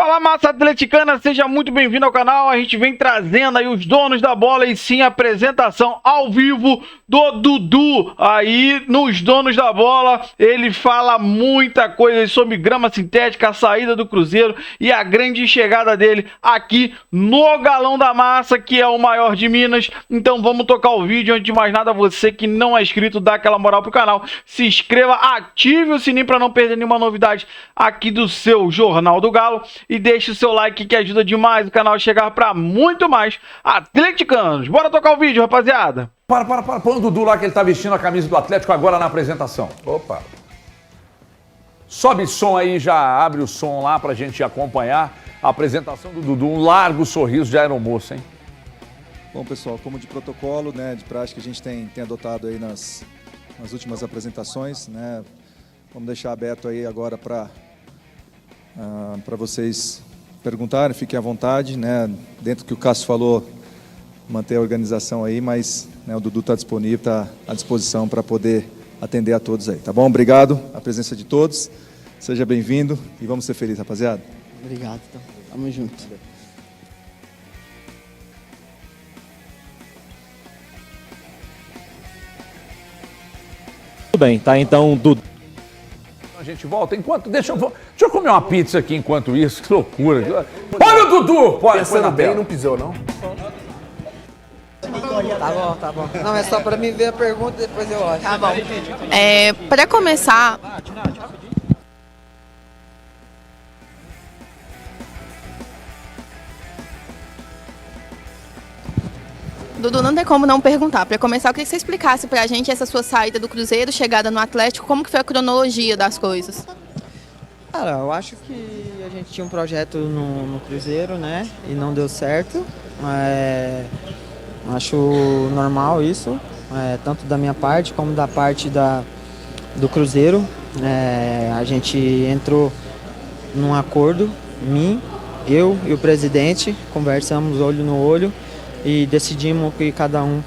Fala, massa atleticana, seja muito bem-vindo ao canal. A gente vem trazendo aí os donos da bola e sim a apresentação ao vivo do Dudu aí nos donos da bola. Ele fala muita coisa sobre grama sintética, a saída do Cruzeiro e a grande chegada dele aqui no Galão da Massa, que é o maior de Minas. Então vamos tocar o vídeo. Antes de mais nada, você que não é inscrito, dá aquela moral pro canal, se inscreva, ative o sininho para não perder nenhuma novidade aqui do seu Jornal do Galo. E deixe o seu like que ajuda demais o canal a chegar para muito mais atleticanos. Bora tocar o vídeo, rapaziada. Põe o Dudu lá que ele tá vestindo a camisa do Atlético agora na apresentação. Opa. Sobe som aí, já abre o som lá pra gente acompanhar a apresentação do Dudu. Um largo sorriso de aeromoço, hein? Bom, pessoal, como de protocolo, né, de prática, a gente tem adotado aí nas últimas apresentações, né? Vamos deixar aberto aí agora para vocês perguntarem, fiquem à vontade, né? Dentro do que o Cássio falou, manter a organização aí, mas né, o Dudu está disponível, está à disposição para poder atender a todos aí, tá bom? Obrigado a presença de todos, seja bem-vindo e vamos ser felizes, rapaziada. Obrigado, então. Tamo junto. Tudo bem, tá? Então, Dudu. A gente volta. Deixa eu comer uma pizza aqui enquanto isso, que loucura. Olha o Dudu! Pensando bem, não pisou, não? Tá bom. Não, é só pra mim ver a pergunta e depois eu olho. Tá bom. Para começar... Dudu, não tem como não perguntar. Para começar, eu queria que você explicasse pra gente essa sua saída do Cruzeiro, chegada no Atlético, como que foi a cronologia das coisas? Cara, eu acho que a gente tinha um projeto no Cruzeiro, né? E não deu certo. Acho normal isso, tanto da minha parte como da parte do Cruzeiro. A gente entrou num acordo, eu e o presidente, conversamos olho no olho e decidimos que cada um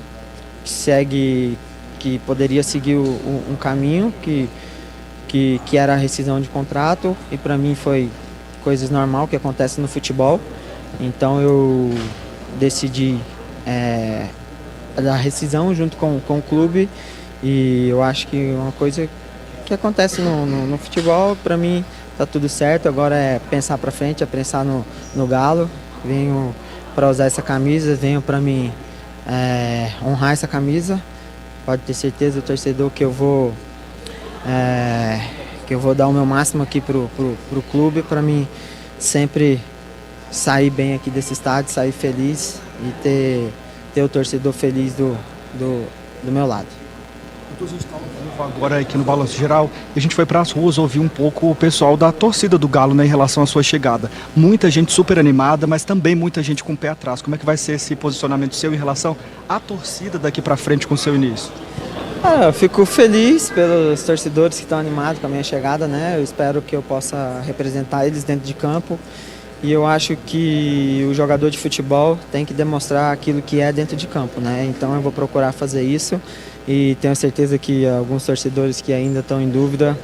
que poderia seguir um caminho, que era a rescisão de contrato, e para mim foi coisas normais que acontecem no futebol. Então eu decidi da rescisão junto com o clube, e eu acho que uma coisa que acontece no futebol, para mim tá tudo certo. Agora é pensar para frente, é pensar no Galo. Venho para usar essa camisa, venho para mim honrar essa camisa. Pode ter certeza, o torcedor, que eu vou dar o meu máximo aqui pro clube, para mim sempre sair bem aqui desse estádio, sair feliz e ter o torcedor feliz do meu lado. A gente estava agora aqui no Balanço Geral e a gente foi para as ruas ouvir um pouco o pessoal da torcida do Galo, né, em relação à sua chegada. Muita gente super animada, mas também muita gente com o pé atrás. Como é que vai ser esse posicionamento seu em relação à torcida daqui para frente com o seu início? Eu fico feliz pelos torcedores que estão animados com a minha chegada, né? Eu espero que eu possa representar eles dentro de campo. E eu acho que o jogador de futebol tem que demonstrar aquilo que é dentro de campo, né? Então eu vou procurar fazer isso e tenho certeza que alguns torcedores que ainda estão em dúvida,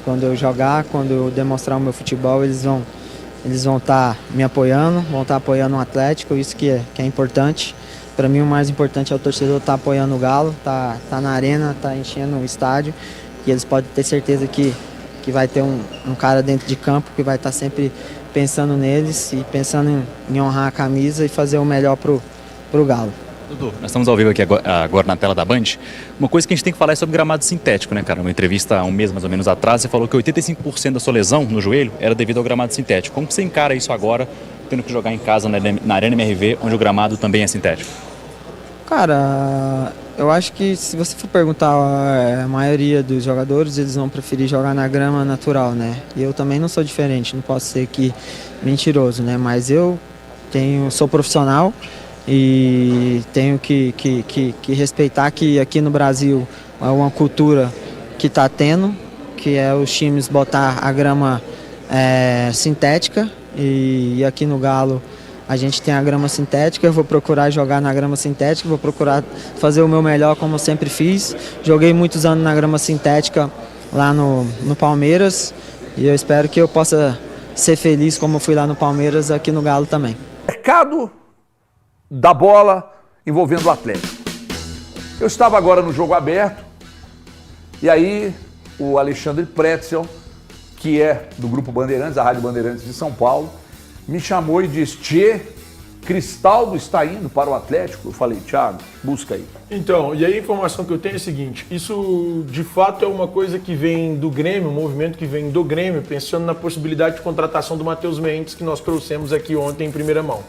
quando eu jogar, quando eu demonstrar o meu futebol, eles vão estar me apoiando, vão estar apoiando o Atlético, isso que é importante. Para mim o mais importante é o torcedor estar apoiando o Galo, tá na arena, tá enchendo o estádio, e eles podem ter certeza que vai ter um cara dentro de campo que vai estar sempre pensando neles e pensando em honrar a camisa e fazer o melhor pro Galo. Dudu, nós estamos ao vivo aqui agora na tela da Band. Uma coisa que a gente tem que falar é sobre gramado sintético, né, cara? Uma entrevista há um mês mais ou menos atrás, você falou que 85% da sua lesão no joelho era devido ao gramado sintético. Como você encara isso agora, tendo que jogar em casa na Arena MRV, onde o gramado também é sintético? Cara, eu acho que se você for perguntar a maioria dos jogadores, eles vão preferir jogar na grama natural, né? E eu também não sou diferente, não posso ser aqui mentiroso, né? Mas eu sou profissional e tenho que respeitar que aqui no Brasil é uma cultura que está tendo, que é os times botar a grama sintética, e aqui no Galo a gente tem a grama sintética. Eu vou procurar jogar na grama sintética, vou procurar fazer o meu melhor como eu sempre fiz. Joguei muitos anos na grama sintética lá no Palmeiras, e eu espero que eu possa ser feliz como eu fui lá no Palmeiras, aqui no Galo também. Mercado da bola envolvendo o Atlético. Eu estava agora no Jogo Aberto e aí o Alexandre Pretzel, que é do Grupo Bandeirantes, a Rádio Bandeirantes de São Paulo, me chamou e disse: Tchê, Cristaldo está indo para o Atlético? Eu falei: Thiago, busca aí. Então, e aí a informação que eu tenho é a seguinte: isso de fato é uma coisa que vem do Grêmio, um movimento que vem do Grêmio, pensando na possibilidade de contratação do Matheus Mendes, que nós trouxemos aqui ontem em primeira mão.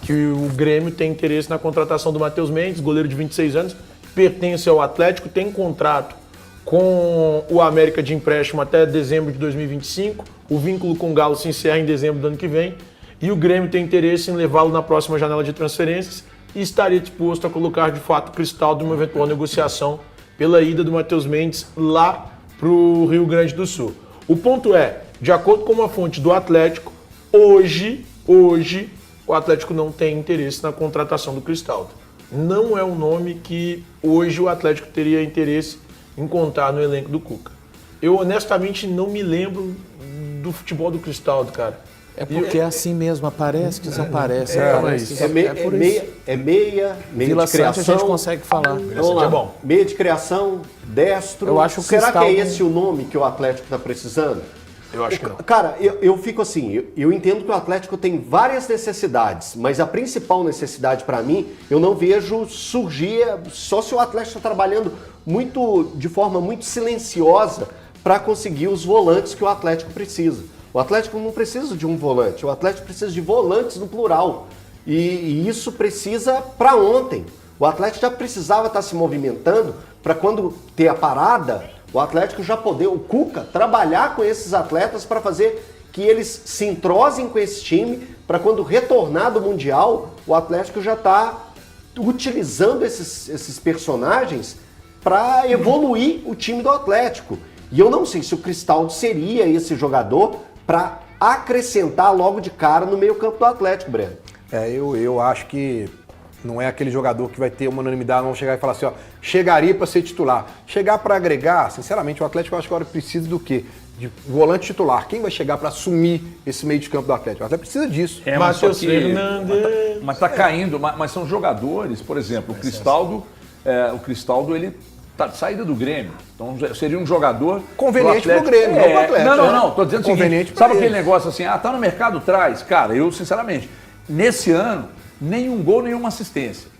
Que o Grêmio tem interesse na contratação do Matheus Mendes, goleiro de 26 anos, pertence ao Atlético, tem contrato com o América de empréstimo até dezembro de 2025, o vínculo com o Galo se encerra em dezembro do ano que vem, e o Grêmio tem interesse em levá-lo na próxima janela de transferências e estaria disposto a colocar de fato o Cristaldo em uma eventual negociação pela ida do Matheus Mendes lá para o Rio Grande do Sul. O ponto é, de acordo com uma fonte do Atlético, hoje o Atlético não tem interesse na contratação do Cristaldo. Não é um nome que hoje o Atlético teria interesse em contar no elenco do Cuca. Eu honestamente não me lembro do futebol do Cristaldo, cara. É porque é assim mesmo, aparece, desaparece. Meia Vila de criação. Sante a gente consegue falar. Vamos lá. É bom. Meia de criação, destro. Eu acho o Será que é Cristaldo- esse o nome que o Atlético está precisando? Eu acho que não. Cara, eu fico assim, eu entendo que o Atlético tem várias necessidades, mas a principal necessidade para mim, eu não vejo surgir, só se o Atlético está trabalhando de forma muito silenciosa para conseguir os volantes que o Atlético precisa. O Atlético não precisa de um volante, o Atlético precisa de volantes no plural. E isso precisa para ontem. O Atlético já precisava estar se movimentando para quando ter a parada, o Atlético já poder, o Cuca, trabalhar com esses atletas para fazer que eles se entrosem com esse time, para quando retornar do Mundial, o Atlético já está utilizando esses personagens para evoluir o time do Atlético. E eu não sei se o Cristaldo seria esse jogador para acrescentar logo de cara no meio-campo do Atlético, Breno. Eu acho que não é aquele jogador que vai ter uma unanimidade, não chegar e falar assim, ó, chegaria para ser titular. Chegar para agregar, sinceramente, o Atlético eu acho que agora precisa do quê? De volante titular. Quem vai chegar para assumir esse meio de campo do Atlético? O Atlético precisa disso. Mas Matheus só que- Fernandes. Mas tá caindo, mas são jogadores, por exemplo, o Cristaldo ele tá de saída do Grêmio. Então seria um jogador Conveniente pro pro Grêmio, não pro Atlético. Não, tô dizendo o seguinte, Conveniente pra sabe ele. aquele negócio assim, tá no mercado, traz? Cara, eu sinceramente, nesse ano, nenhum gol, nenhuma assistência.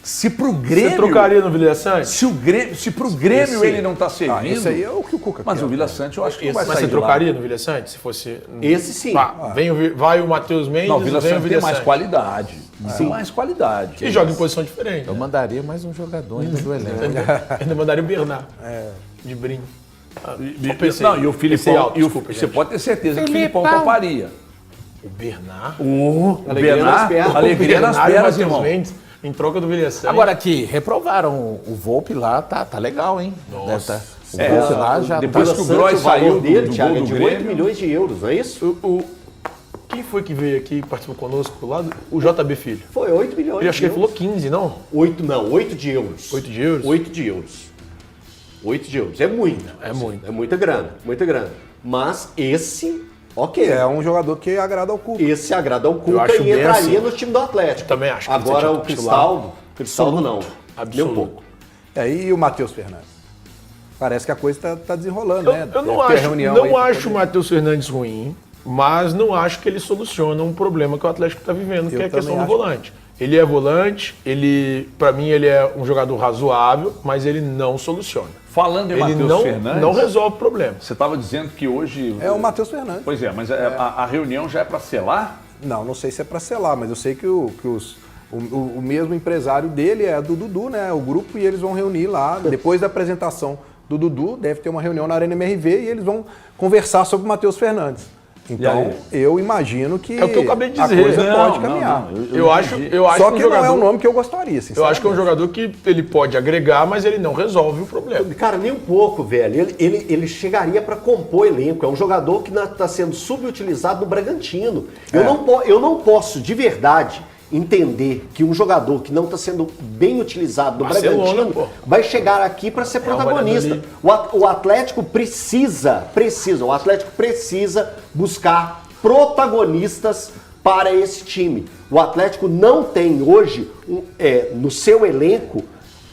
Se pro Grêmio... Você trocaria no Vila Sante? Se pro Grêmio ele não tá servindo... Isso aí é o que o Cuca Mas quer. o Vila Sante eu acho que não vai Mas sair você de lá. trocaria no Vila Sante se fosse... Esse sim. Vai o Matheus Mendes, Não, o Vila vem o Sante Vila tem mais Sante. qualidade. Tem mais qualidade. E joga em posição diferente. Eu mandaria mais um jogador ainda do elenco. Ainda mandaria o Bernard. De brinco. Só pensei. Não, e o Pensei Filipão, alto, desculpa, você gente. pode ter certeza que o Filipão toparia. O Bernard? O Alegria nas pernas. Alegria nas Bernard e o pernas, Matheus irmão. Mendes em troca do Vila Sante. Agora aqui, reprovaram o Volpe lá, tá legal, hein? Nossa. O Volpe lá já depois tá... que o Groy saiu dele, do Thiago, gol é do de Grêmio. 8 milhões de euros, não é isso? Quem foi que veio aqui e participou conosco lá? O JB Filho. Foi 8 milhões Eu acho que ele de falou 15, não? 8 de euros. 8 de euros? 8 de euros. 8 de euros. É muito. É muito. É muita grana, muita grana. Mas esse, ok. É um jogador que agrada ao Cuca. Esse agrada ao Eu Cuca acho e bem entraria assim. no time do Atlético. Também acho que ele Agora seria o titular. Cristaldo não. Absoluto. Nem um pouco. E o Matheus Fernandes? Parece que a coisa tá desenrolando, né? Eu não Deve ter acho, reunião não aí pra acho o poder- Matheus Fernandes ruim, mas não acho que ele soluciona um problema que o Atlético está vivendo, que Eu é a questão do também acho. volante. Ele é volante, para mim ele é um jogador razoável, mas ele não soluciona. Falando em Ele Matheus Fernandes, não resolve o problema. você estava dizendo que hoje... É o Matheus Fernandes. Pois é, mas a reunião já é para selar? Não sei se é para selar, mas eu sei que o mesmo empresário dele é do Dudu, né? O grupo, e eles vão reunir lá, depois da apresentação do Dudu, deve ter uma reunião na Arena MRV e eles vão conversar sobre o Matheus Fernandes. Então, eu imagino que É o que eu acabei de a dizer. coisa Não, pode caminhar. Eu acho Só que que um não é jogador, um nome que eu gostaria, eu sinceramente. acho que é um jogador que ele pode agregar, mas ele não resolve o problema. Cara, nem um pouco, velho. Ele chegaria para compor elenco. É um jogador que está sendo subutilizado no Bragantino. Eu não posso, de verdade, entender que um jogador que não está sendo bem utilizado no Barcelona, Bragantino pô. vai chegar aqui para ser protagonista. olhada ali. O Atlético precisa buscar protagonistas para esse time. O Atlético não tem hoje, no seu elenco,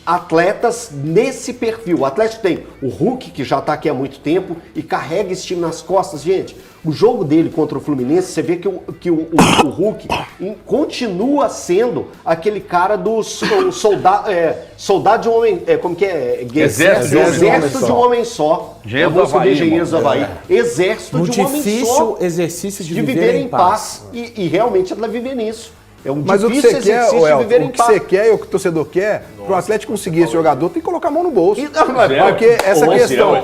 atletas nesse perfil. O Atlético tem o Hulk, que já está aqui há muito tempo e carrega esse time nas costas. Gente, o jogo dele contra o Fluminense, você vê que o Hulk continua sendo aquele cara do soldado de um homem... como que é? Exército de um homem só. Engenheiro do Havaí, Engenheiros do Havaí. Exército de um homem só. Difícil exercício de viver em paz. E realmente ela viver nisso. É um Mas o que difícil você quer, exercício de viver em o que paz. você quer e o que o torcedor quer, para o Atlético conseguir esse jogador, tem que colocar a mão no bolso. Porque essa questão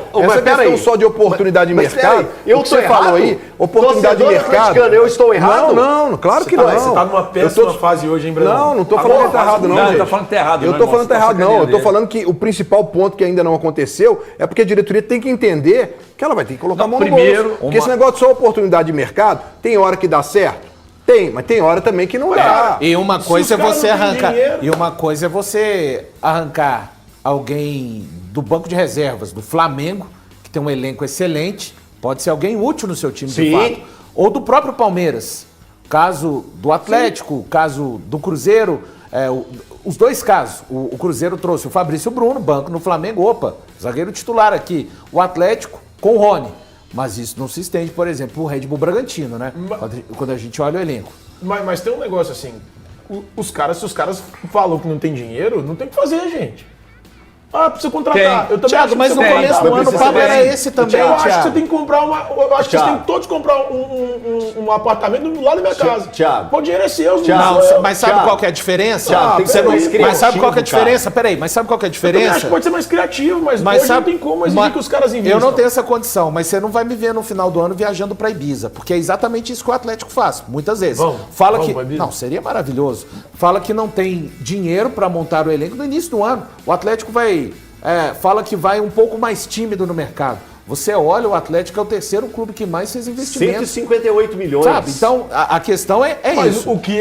só de oportunidade de mercado, o que você falou aí, oportunidade de mercado... Eu estou errado? Não, claro que não. Você tá numa péssima fase hoje, hein, Breno? Não tô falando que tá errado não, gente. Tá falando que tá errado. Eu tô falando que tá errado não. Eu tô falando que o principal ponto que ainda não aconteceu é porque a diretoria tem que entender que ela vai ter que colocar a mão no bolso. Porque esse negócio de só oportunidade de mercado, tem hora que dá certo. Tem, mas tem hora também que não dá. E uma coisa é você arrancar. Alguém do banco de reservas do Flamengo, que tem um elenco excelente, pode ser alguém útil no seu time, de fato. Ou do próprio Palmeiras. Caso do Atlético, caso do Cruzeiro, os dois casos. O Cruzeiro trouxe o Fabrício Bruno, banco no Flamengo, zagueiro titular aqui. O Atlético com o Rony. Mas isso não se estende, por exemplo, o Red Bull Bragantino, né? Quando a gente olha o elenco. Mas tem um negócio assim, se os caras falam que não tem dinheiro, não tem o que fazer, gente. Precisa contratar. Eu também Thiago, mas no começo do ano o papo era esse também, Eu acho que você tem que comprar eu acho que vocês têm que todos comprar um apartamento lá na minha casa. Thiago. O dinheiro é seu. Mas sabe qual que é a diferença? Mas sabe qual que é a diferença? Peraí, mas sabe qual que é a diferença? Acho que pode ser mais criativo, mas hoje não tem como exigir que os caras investam. Eu não tenho essa condição, mas você não vai me ver no final do ano viajando pra Ibiza, porque é exatamente isso que o Atlético faz, muitas vezes. Vamos não, seria maravilhoso. Fala que não tem dinheiro pra montar o elenco no início do ano. O Atlético fala que vai um pouco mais tímido no mercado. Você olha, o Atlético é o terceiro clube que mais fez investimentos. 158 milhões. Sabe? Então, a questão é mas isso. O que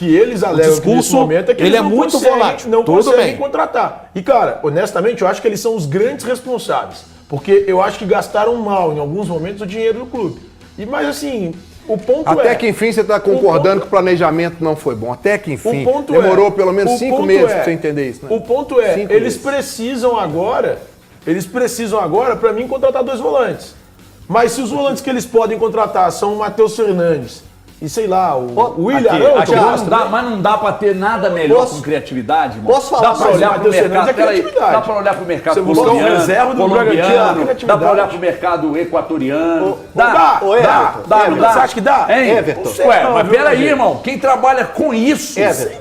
eles alegam nesse momento é que ele eles é muito volátil. Não conseguem contratar. E, cara, honestamente, eu acho que eles são os grandes responsáveis. Porque eu acho que gastaram mal, em alguns momentos, o dinheiro do clube. Mas, assim... O ponto Até que enfim você está concordando que o planejamento não foi bom. Até que enfim. Demorou pelo menos 5 meses para você entender isso, né? O ponto é, eles precisam agora, para mim, contratar 2 volantes. Mas se os volantes que eles podem contratar são o Matheus Fernandes e sei lá, o William Arão, mas não dá para ter nada melhor com criatividade, irmão. Posso falar? Dá para olhar para o mercado, dá para olhar para o mercado colombiano, dá para olhar para o mercado equatoriano. Dá. Você acha que dá? Everton. Mas peraí, irmão, quem trabalha com isso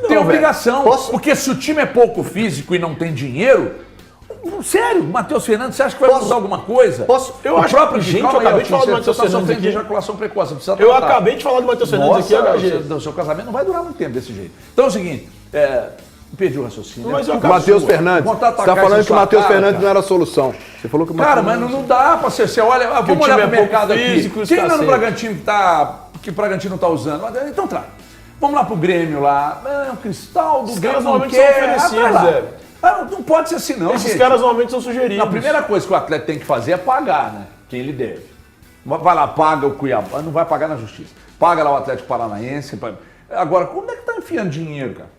tem obrigação. Porque se o time é pouco físico e não tem dinheiro, sério, Matheus Fernandes, você acha que vai mudar alguma coisa? Eu acho que, gente, eu acabei de falar do Matheus Fernandes aqui. Ejaculação precoce, eu acabei de falar do Matheus Fernandes aqui, HG. O seu casamento não vai durar muito tempo desse jeito. Então é o seguinte, perdi o raciocínio. O Matheus Fernandes, você está falando que o Matheus Fernandes não era a solução. Você falou que o Cara, mas não dá para você olha, vamos olhar para o mercado aqui. Quem não é no Bragantino que o Bragantino está usando? Então traz. Vamos lá pro Grêmio lá. O Cristal do Grêmio não quer. São oferecidos, não pode ser assim, não. Esses caras normalmente são sugeridos. A primeira coisa que o atleta tem que fazer é pagar, né? Quem ele deve. Vai lá, paga o Cuiabá. Não vai pagar na justiça. Paga lá o Atlético Paranaense. Agora, como é que tá enfiando dinheiro, cara?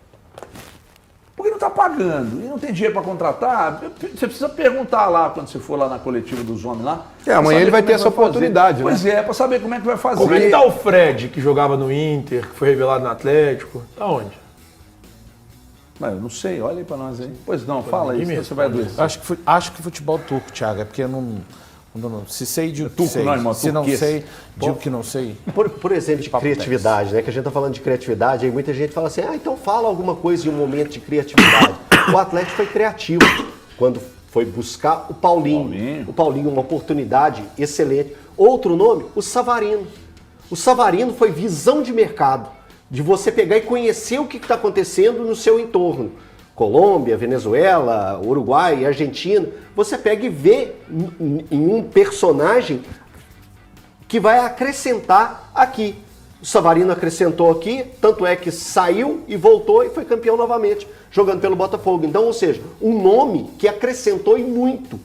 Porque não tá pagando e não tem dinheiro para contratar. Você precisa perguntar lá quando você for lá na coletiva dos homens lá. Amanhã ele vai ter essa oportunidade, né? Pois para saber como é que vai fazer. Como é que tá o Fred, que jogava no Inter, que foi revelado no Atlético? Tá onde? Eu não sei, olha aí pra nós aí. Pois não, fala aí, você vai adoecer. Acho que futebol turco, Thiago, é porque eu não se sei, digo que sei. Se não sei, digo que não sei. Por exemplo, de criatividade, né? Que a gente tá falando de criatividade, aí muita gente fala assim, então fala alguma coisa de um momento de criatividade. O Atlético foi criativo quando foi buscar o Paulinho. O Paulinho, uma oportunidade excelente. Outro nome, o Savarino. O Savarino foi visão de mercado. De você pegar e conhecer o que está acontecendo no seu entorno. Colômbia, Venezuela, Uruguai, Argentina. Você pega e vê em um personagem que vai acrescentar aqui. O Savarino acrescentou aqui, tanto é que saiu e voltou e foi campeão novamente, jogando pelo Botafogo. Então, ou seja, um nome que acrescentou e muito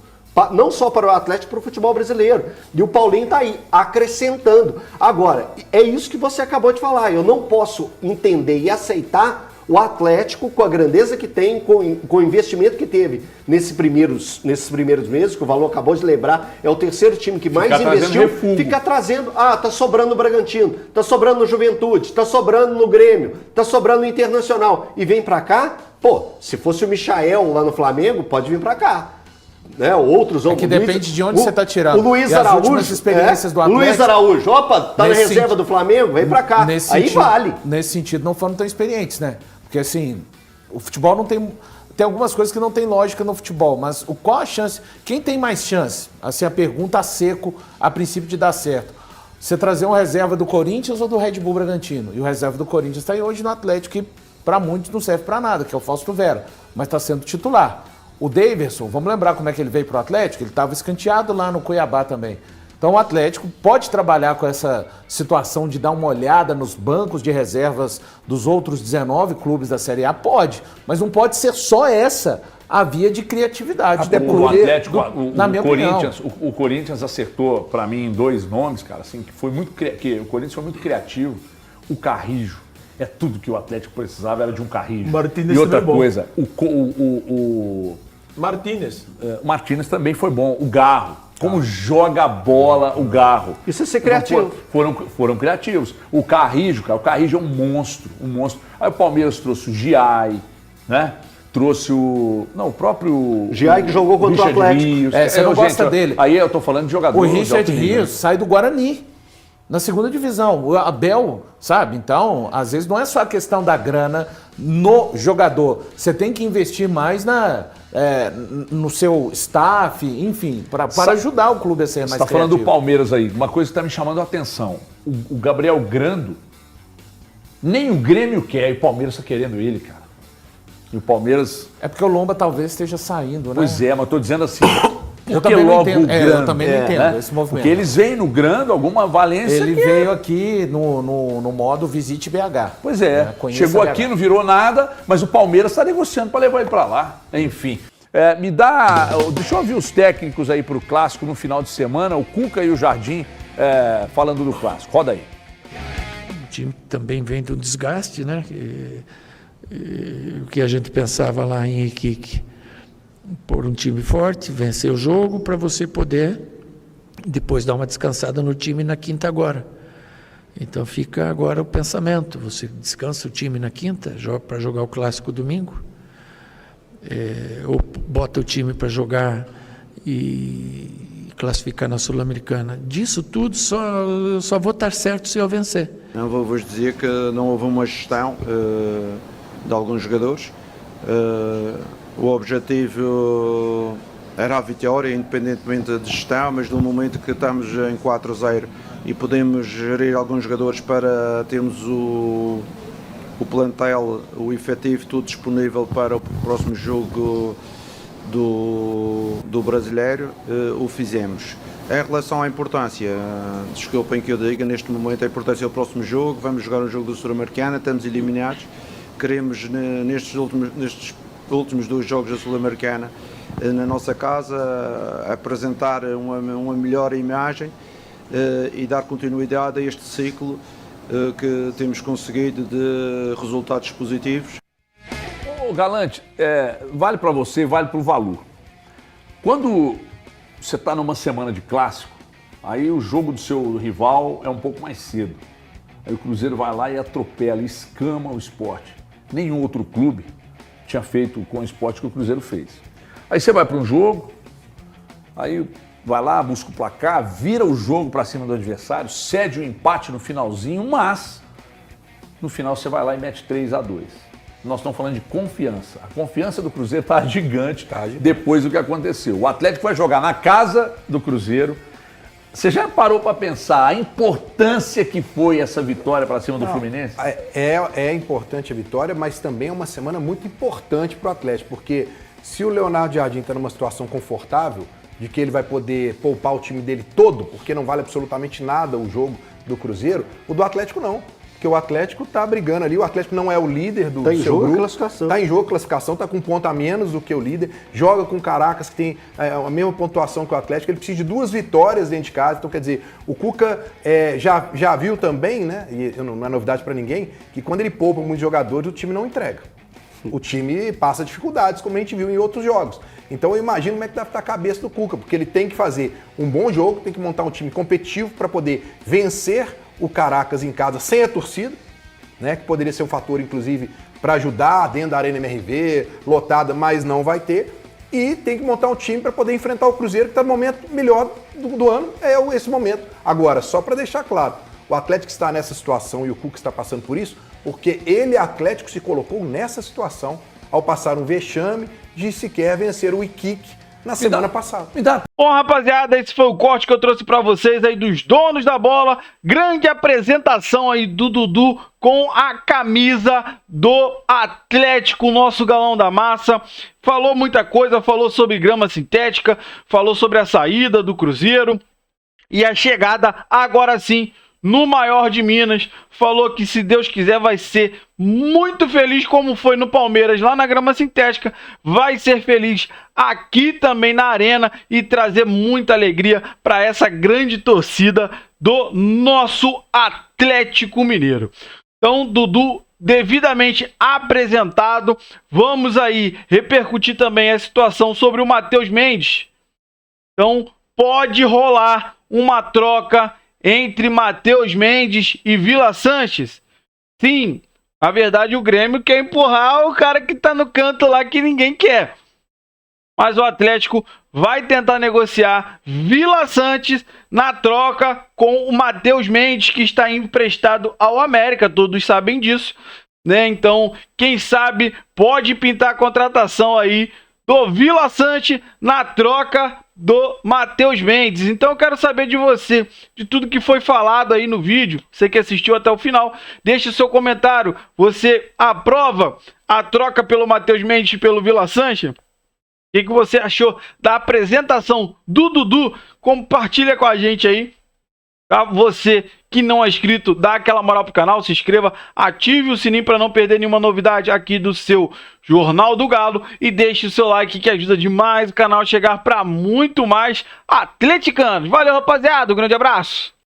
não só para o Atlético, para o futebol brasileiro. E o Paulinho está aí, acrescentando. Agora, é isso que você acabou de falar. Eu não posso entender e aceitar o Atlético, com a grandeza que tem, com o investimento que teve nesses primeiros meses, que o Valor acabou de lembrar, é o terceiro time que mais investiu, fica trazendo, tá sobrando no Bragantino, tá sobrando no Juventude, tá sobrando no Grêmio, tá sobrando no Internacional, e vem pra cá, se fosse o Michael lá no Flamengo, pode vir pra cá. Né? Outros que depende de onde você está tirando. O Luiz Araújo, experiências do Atlético. Luiz Araújo, tá na reserva do Flamengo, vem pra cá. Aí vale. Nesse sentido, não foram tão experientes, né? Porque assim, o futebol não tem algumas coisas que não tem lógica no futebol, mas qual a chance? Quem tem mais chance? Assim, a pergunta a seco, a princípio de dar certo. Você trazer um reserva do Corinthians ou do Red Bull Bragantino? E o reserva do Corinthians está aí hoje no Atlético, que para muitos não serve para nada, que é o Fausto Vera, mas está sendo titular. O Daverson, vamos lembrar como é que ele veio para o Atlético? Ele estava escanteado lá no Cuiabá também. Então o Atlético pode trabalhar com essa situação de dar uma olhada nos bancos de reservas dos outros 19 clubes da Série A? Pode, mas não pode ser só essa a via de criatividade. Até porque o Atlético, na minha opinião, o Corinthians acertou para mim em 2 nomes, cara, assim, que foi muito que o Corinthians foi muito criativo. O Carrijo. É tudo que o Atlético precisava, era de um Carrijo. Martínez e outra também coisa, o Martínez também foi bom. O Garro. Como joga a bola o Garro. Isso é ser criativo. Foram criativos. O Carrijo, cara, o Carrijo é um monstro. Aí o Palmeiras trouxe o Giai, né? Trouxe o próprio... Giai que jogou contra o Atlético. Você não gosta dele. Aí eu tô falando de jogador. O Richard Rios sai do Guarani, na segunda divisão. O Abel, sabe? Então, às vezes não é só a questão da grana no jogador. Você tem que investir mais no seu staff, enfim, para ajudar o clube a ser mais criativo. Você está falando do Palmeiras aí. Uma coisa que está me chamando a atenção. O Gabriel Grando, nem o Grêmio quer, e o Palmeiras está querendo ele, cara. E o Palmeiras... É porque o Lomba talvez esteja saindo, né? Pois é, mas estou dizendo assim... Eu também não entendo. Eu também não entendo esse movimento. Porque eles vêm no Grando, alguma valência. Ele veio aqui no modo Visite BH. Pois é. Chegou aqui, não virou nada, mas o Palmeiras está negociando para levar ele para lá. Enfim. Deixa eu ouvir os técnicos aí para o Clássico no final de semana, o Cuca e o Jardim falando do Clássico. Roda aí. O time também vem do desgaste, né? O que a gente pensava lá em Iquique. Pôr um time forte, vencer o jogo para você poder depois dar uma descansada no time na quinta agora. Então fica agora o pensamento, você descansa o time na quinta para jogar o Clássico domingo, ou bota o time para jogar e classificar na Sul-Americana. Disso tudo só vou estar certo se eu vencer. Não vou-vos dizer que não houve uma gestão de alguns jogadores. O objetivo era a vitória, independentemente de gestão, mas no momento que estamos em 4-0 e podemos gerir alguns jogadores para termos o plantel, o efetivo, tudo disponível para o próximo jogo do Brasileiro, o fizemos. Em relação à importância, desculpem que eu diga, neste momento a importância do próximo jogo, vamos jogar um jogo do Sul-Americana, estamos eliminados, queremos nestes últimos 2 jogos da Sul-Americana na nossa casa apresentar uma melhor imagem e dar continuidade a este ciclo que temos conseguido de resultados positivos. Ô Galante, vale para você, vale para o Valor. Quando você está numa semana de Clássico, aí o jogo do seu rival é um pouco mais cedo. Aí o Cruzeiro vai lá e atropela, escama o Sport. Nenhum outro clube tinha feito com o Sport que o Cruzeiro fez. Aí você vai para um jogo, aí vai lá, busca o placar, vira o jogo para cima do adversário, cede o empate no finalzinho, mas no final você vai lá e mete 3-2. Nós estamos falando de confiança. A confiança do Cruzeiro está gigante depois do que aconteceu. O Atlético vai jogar na casa do Cruzeiro. Você já parou para pensar a importância que foi essa vitória para cima do Fluminense? É importante a vitória, mas também é uma semana muito importante para o Atlético, porque se o Leonardo Jardim está numa situação confortável, de que ele vai poder poupar o time dele todo, porque não vale absolutamente nada o jogo do Cruzeiro, o do Atlético não. porque o Atlético tá brigando ali, o Atlético não é o líder do Tá em seu jogo a grupo. classificação. Tá em jogo a classificação, tá com um ponto a menos do que o líder, joga com o Caracas, que tem a mesma pontuação que o Atlético, ele precisa de 2 vitórias dentro de casa, então quer dizer, o Cuca já viu também, né, e não é novidade para ninguém, que quando ele poupa muitos jogadores, o time não entrega. O time passa dificuldades, como a gente viu em outros jogos. Então eu imagino como é que deve estar a cabeça do Cuca, porque ele tem que fazer um bom jogo, tem que montar um time competitivo para poder vencer o Caracas em casa sem a torcida, né, que poderia ser um fator, inclusive, para ajudar dentro da Arena MRV, lotada, mas não vai ter. E tem que montar um time para poder enfrentar o Cruzeiro, que está no momento melhor do ano, esse momento. Agora, só para deixar claro, o Atlético está nessa situação e o Cuca está passando por isso, porque ele, Atlético, se colocou nessa situação ao passar um vexame de sequer vencer o Iquique na semana passada. Bom, rapaziada, esse foi o corte que eu trouxe pra vocês aí dos donos da bola. Grande apresentação aí do Dudu com a camisa do Atlético, nosso galão da massa. Falou muita coisa, falou sobre grama sintética, falou sobre a saída do Cruzeiro e a chegada, agora sim, no maior de Minas. Falou que, se Deus quiser, vai ser muito feliz, como foi no Palmeiras, lá na grama sintética. Vai ser feliz aqui também na Arena e trazer muita alegria para essa grande torcida do nosso Atlético Mineiro. Então, Dudu devidamente apresentado. Vamos aí repercutir também a situação sobre o Matheus Mendes. Então, pode rolar uma troca entre Matheus Mendes e Vila Sanches? Sim, na verdade o Grêmio quer empurrar o cara que tá no canto lá que ninguém quer. Mas o Atlético vai tentar negociar Vila Sanches na troca com o Matheus Mendes, que está emprestado ao América, todos sabem disso, né? Então, quem sabe pode pintar a contratação aí do Vila Sanches na troca do Matheus Mendes. Então eu quero saber de você, de tudo que foi falado aí no vídeo, você que assistiu até o final, deixe seu comentário. Você aprova a troca pelo Matheus Mendes e pelo Vila Sanches? O que você achou da apresentação do Dudu? Compartilha com a gente aí. Tá? Você que não é inscrito, dá aquela moral pro canal, se inscreva, ative o sininho para não perder nenhuma novidade aqui do seu Jornal do Galo e deixe o seu like, que ajuda demais o canal a chegar para muito mais atleticanos. Valeu, rapaziada, um grande abraço.